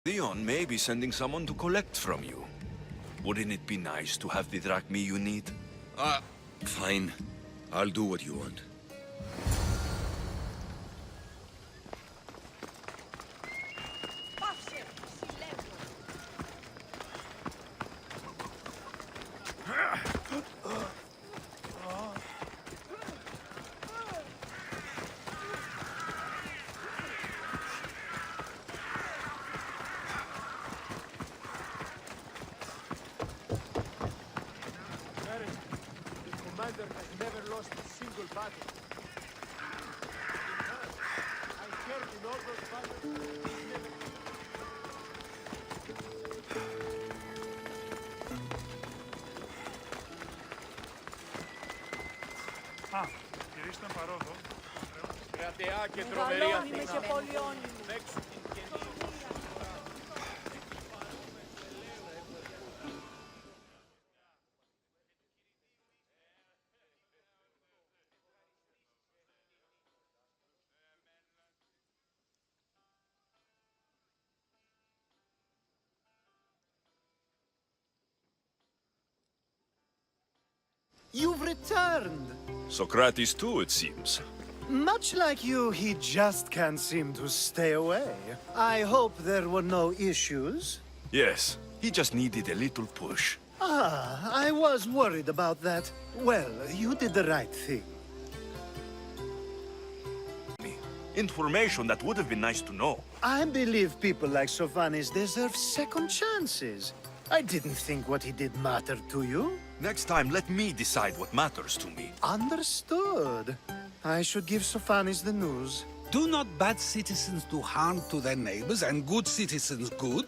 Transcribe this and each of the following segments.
Theon may be sending someone to collect from you. Wouldn't it be nice to have the drachmi you need? Fine. I'll do what you want. Commander has never lost a single battle. I heard in all those battles, he's never... Γυρίστε παρόδο. Κρατεά και τρομερή Αθήνα. Παίξου την καινή. You've returned! Socrates too, it seems. Much like you, he just can't seem to stay away. I hope there were no issues. Yes, he just needed a little push. I was worried about that. Well, you did the right thing. Information that would have been nice to know. I believe people like Sophanis deserve second chances. I didn't think what he did mattered to you. Next time, let me decide what matters to me. Understood. I should give Sophanis the news. Do not bad citizens do harm to their neighbors and good citizens good?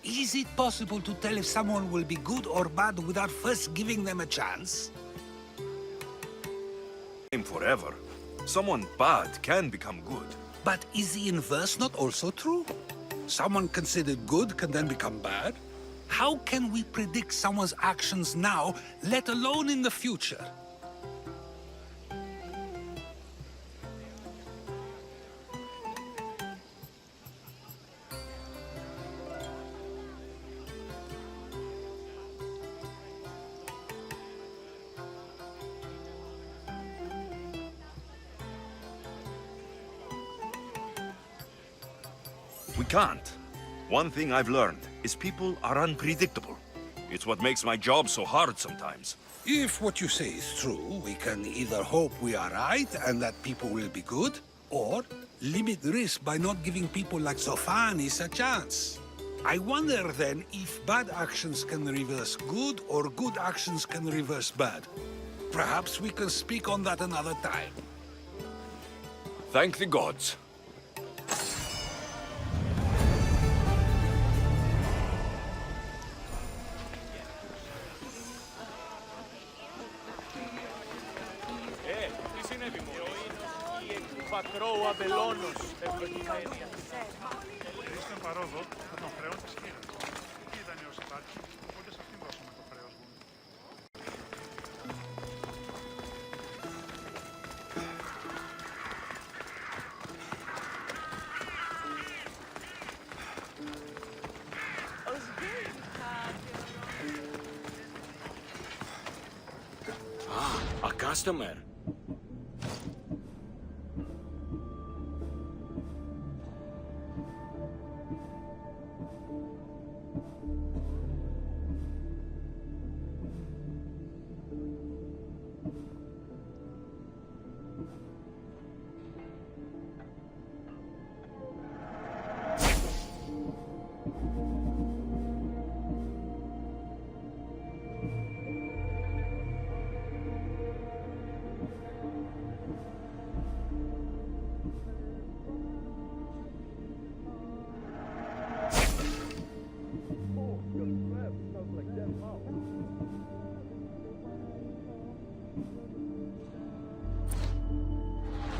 Is it possible to tell if someone will be good or bad without first giving them a chance? Forever. Someone bad can become good. But is the inverse not also true? Someone considered good can then become bad? How can we predict someone's actions now, let alone in the future? We can't. One thing I've learned is people are unpredictable. It's what makes my job so hard sometimes. If what you say is true, we can either hope we are right and that people will be good, or limit risk by not giving people like Sophanis a chance. I wonder then if bad actions can reverse good or good actions can reverse bad. Perhaps we can speak on that another time. Thank the gods. Πατρώου αμπελώνος, ευλογημένη. Γυρίστε παρόδο, θα τον χρεών της χείρας. Τι δανειός υπάρχει, οπότε σε αυτήν δώσαμε το χρέος μου. A customer.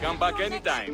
Come back anytime.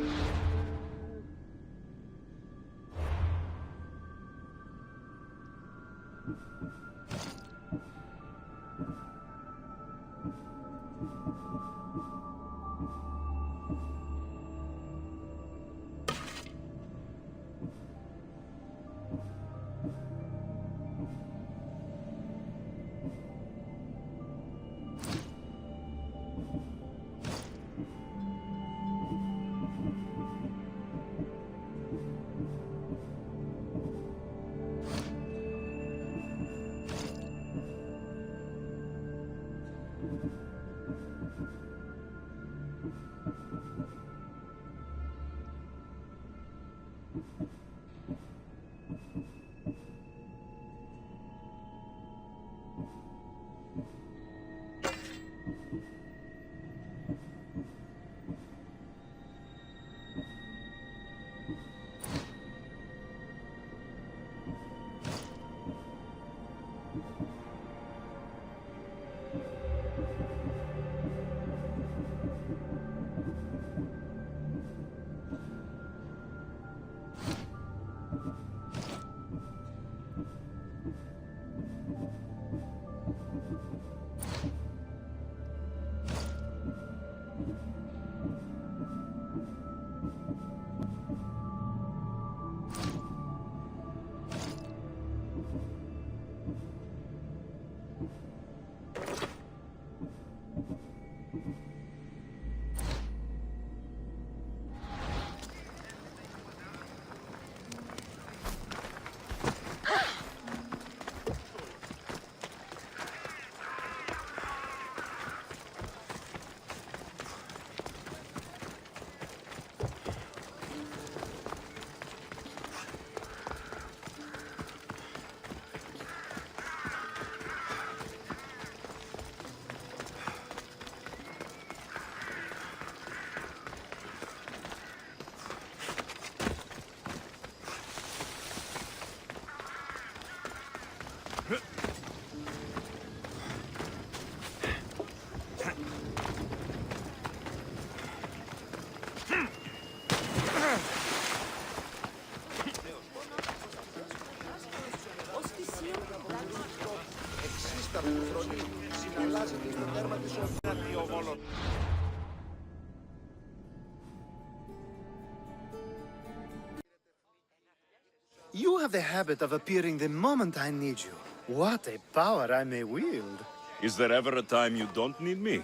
have the habit of appearing the moment I need you. What a power I may wield. Is there ever a time you don't need me?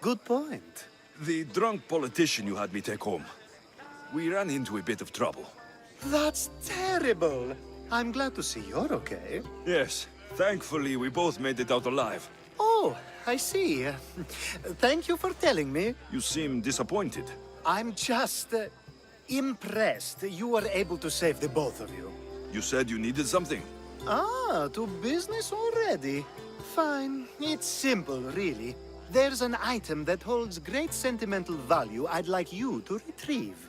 Good point. The drunk politician you had me take home. We ran into a bit of trouble. That's terrible. I'm glad to see you're okay. Yes, thankfully we both made it out alive. Oh, I see. Thank you for telling me. You seem disappointed. I'm just impressed you were able to save the both of you. You said you needed something. Ah, to business already. Fine. It's simple, really. There's an item that holds great sentimental value I'd like you to retrieve.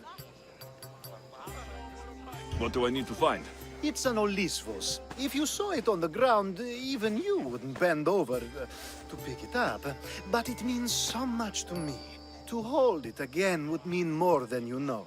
What do I need to find? It's an Olisvos. If you saw it on the ground, even you wouldn't bend over to pick it up. But it means so much to me. To hold it again would mean more than you know.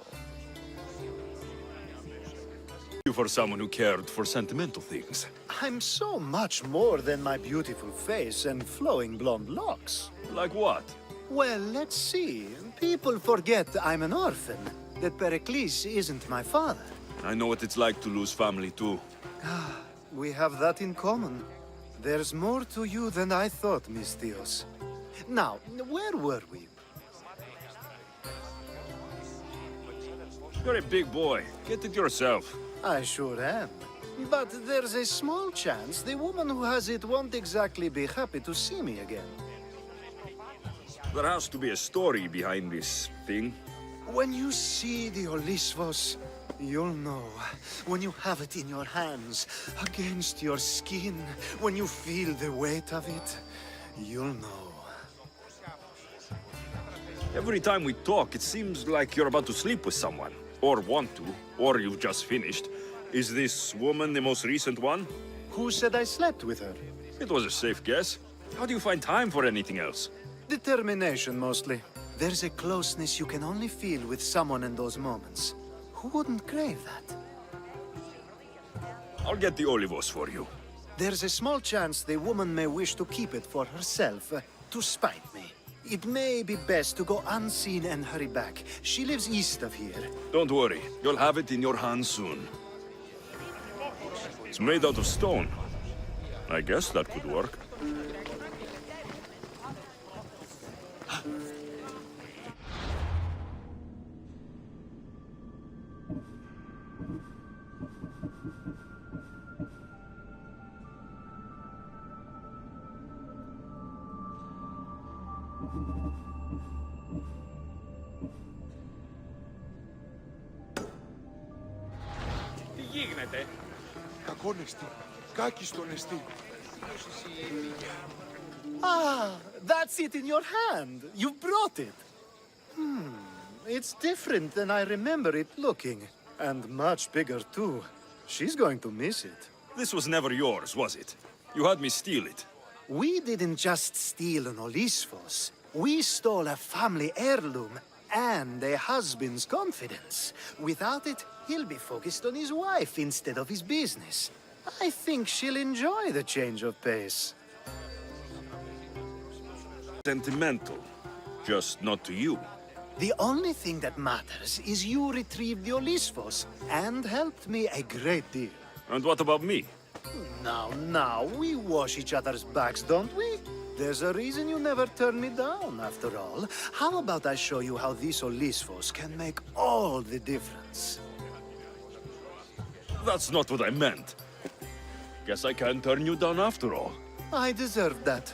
You for someone who cared for sentimental things. I'm so much more than my beautiful face and flowing blonde locks. Like what? Well, let's see. People forget I'm an orphan, that Pericles isn't my father. I know what it's like to lose family too. We have that in common. There's more to you than I thought, Mistios. Now, where were we? You're a big boy. Get it yourself. I sure am. But there's a small chance the woman who has it won't exactly be happy to see me again. There has to be a story behind this thing. When you see the Olisvos, you'll know. When you have it in your hands, against your skin, when you feel the weight of it, you'll know. Every time we talk, it seems like you're about to sleep with someone. Or want to, or you've just finished. Is this woman the most recent one? Who said I slept with her? It was a safe guess. How do you find time for anything else? Determination, mostly. There's a closeness you can only feel with someone in those moments. Who wouldn't crave that? I'll get the olivos for you. There's a small chance the woman may wish to keep it for herself, to spite me. It may be best to go unseen and hurry back. She lives east of here. Don't worry, you'll have it in your hands soon. It's made out of stone. I guess that could work. Τι γίνεται? Κακόνεστη. Κάκιστον εστί. Ah, that's it in your hand. You brought it. It's different than I remember it looking. And much bigger, too. She's going to miss it. This was never yours, was it? You had me steal it. We didn't just steal an Olisvos. We stole a family heirloom and a husband's confidence. Without it, he'll be focused on his wife instead of his business. I think she'll enjoy the change of pace. Sentimental. Just not to you. The only thing that matters is you retrieved the Olisvos and helped me a great deal. And what about me? Now, we wash each other's backs, don't we? There's a reason you never turn me down, after all. How about I show you how these Olisvos can make all the difference? That's not what I meant. Guess I can't turn you down after all. I deserve that.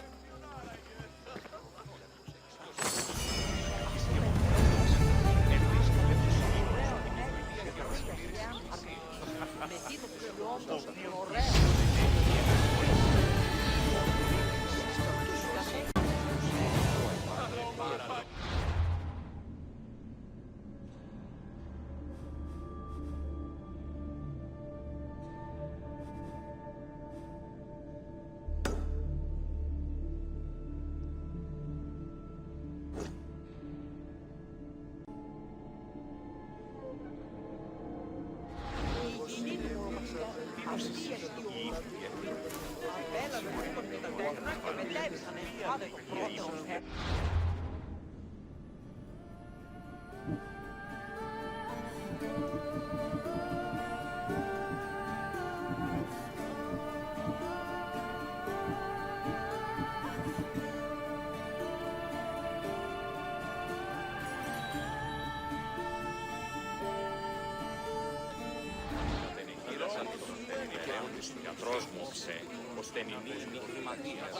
Γιατρός μου όψε, ο στενινής μη χρηματίας,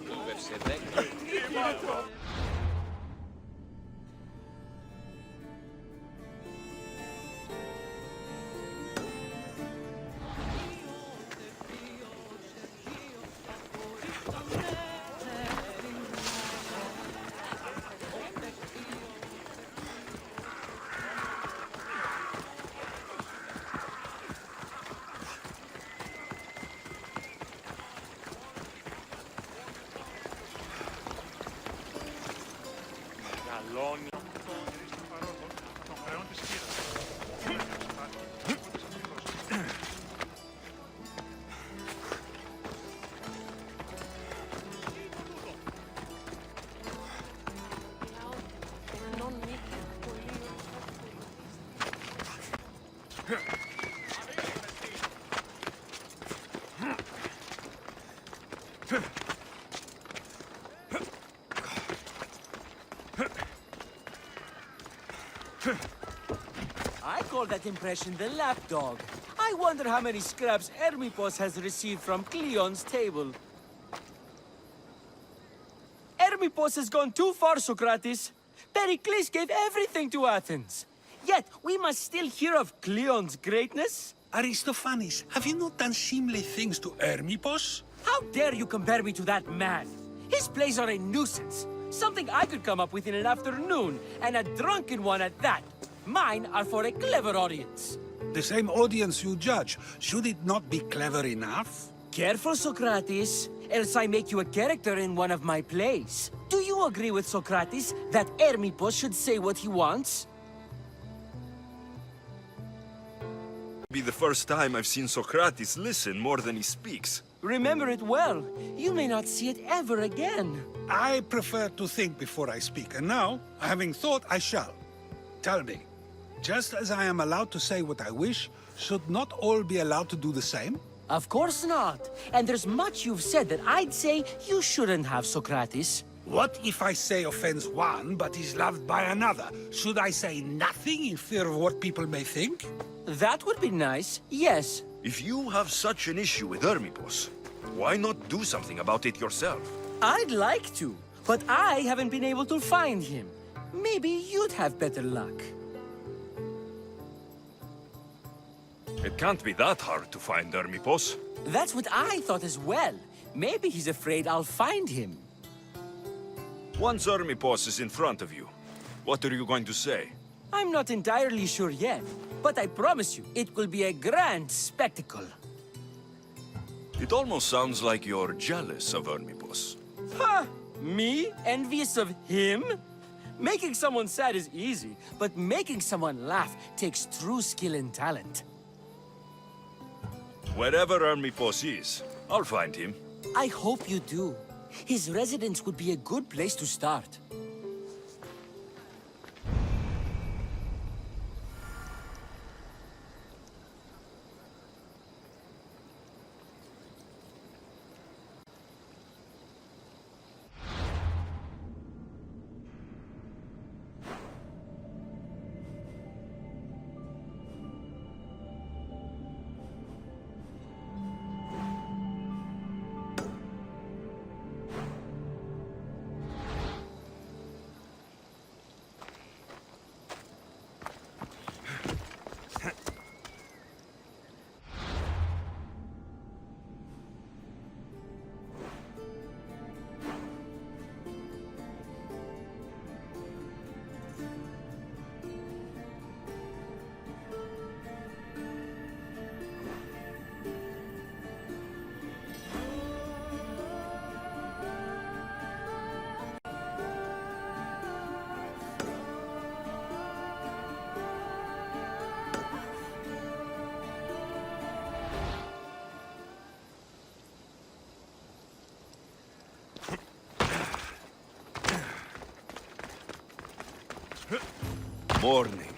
δούλευσε 10. Καλώνει. Στον παρόδο, των χρεών της χείρας. Έλεος υπάρχει, οπότε σας πληρώσω. I call that impression the lapdog. I wonder how many scraps Hermipos has received from Cleon's table. Hermipos has gone too far, Socrates. Pericles gave everything to Athens. Yet, we must still hear of Cleon's greatness. Aristophanes, have you not done seemly things to Hermipos? How dare you compare me to that man? His plays are a nuisance. Something I could come up with in an afternoon, and a drunken one at that. Mine are for a clever audience. The same audience you judge. Should it not be clever enough? Careful, Socrates, else I make you a character in one of my plays. Do you agree with Socrates that Hermipos should say what he wants? Be the first time I've seen Socrates listen more than he speaks. Remember it well. You may not see it ever again. I prefer to think before I speak, and now, having thought, I shall. Tell me, just as I am allowed to say what I wish, should not all be allowed to do the same? Of course not. And there's much you've said that I'd say you shouldn't have, Socrates. What if I say offends one, but is loved by another? Should I say nothing in fear of what people may think? That would be nice, yes. If you have such an issue with Hermipos, why not do something about it yourself? I'd like to, but I haven't been able to find him. Maybe you'd have better luck. It can't be that hard to find Hermipos. That's what I thought as well. Maybe he's afraid I'll find him. Once Hermipos is in front of you, what are you going to say? I'm not entirely sure yet, but I promise you, it will be a grand spectacle. It almost sounds like you're jealous of Hermipos. Ha! Me? Envious of him? Making someone sad is easy, but making someone laugh takes true skill and talent. Wherever Hermipos is, I'll find him. I hope you do. His residence would be a good place to start. Morning.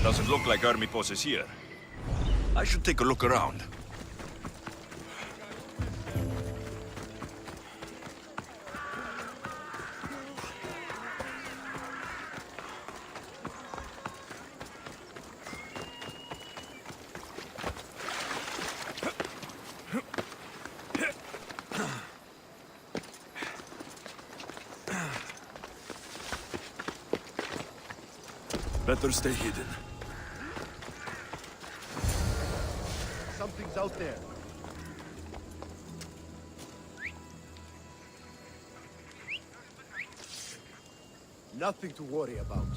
Doesn't look like army boss is here. I should take a look around. Better stay hidden. Something's out there. Nothing to worry about.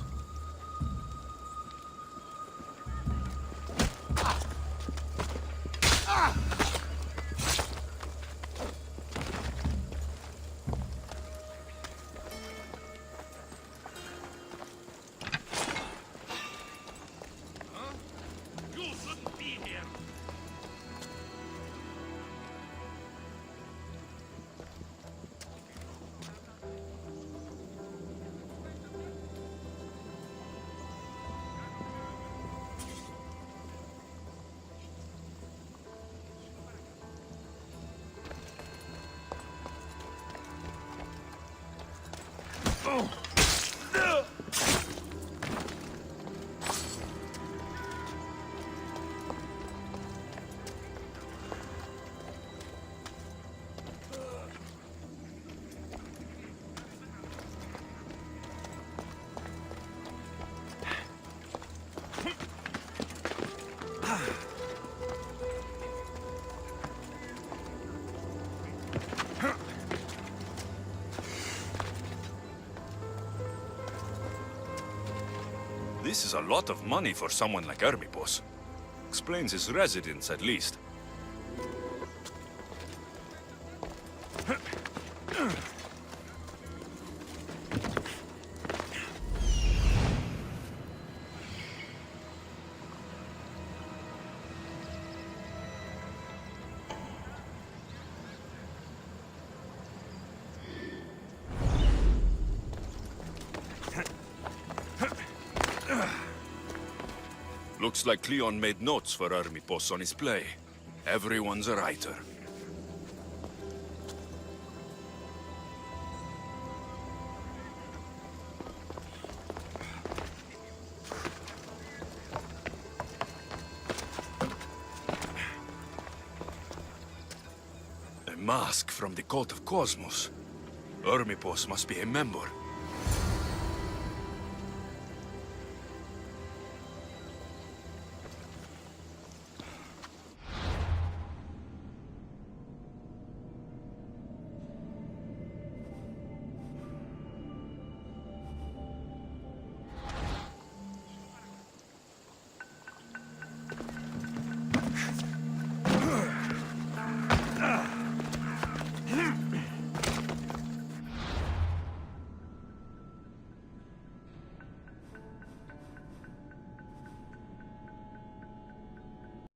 This is a lot of money for someone like army boss. Explains his residence, at least. Looks like Cleon made notes for army boss on his play. Everyone's a writer. A mask from the cult of Cosmos. Army boss must be a member.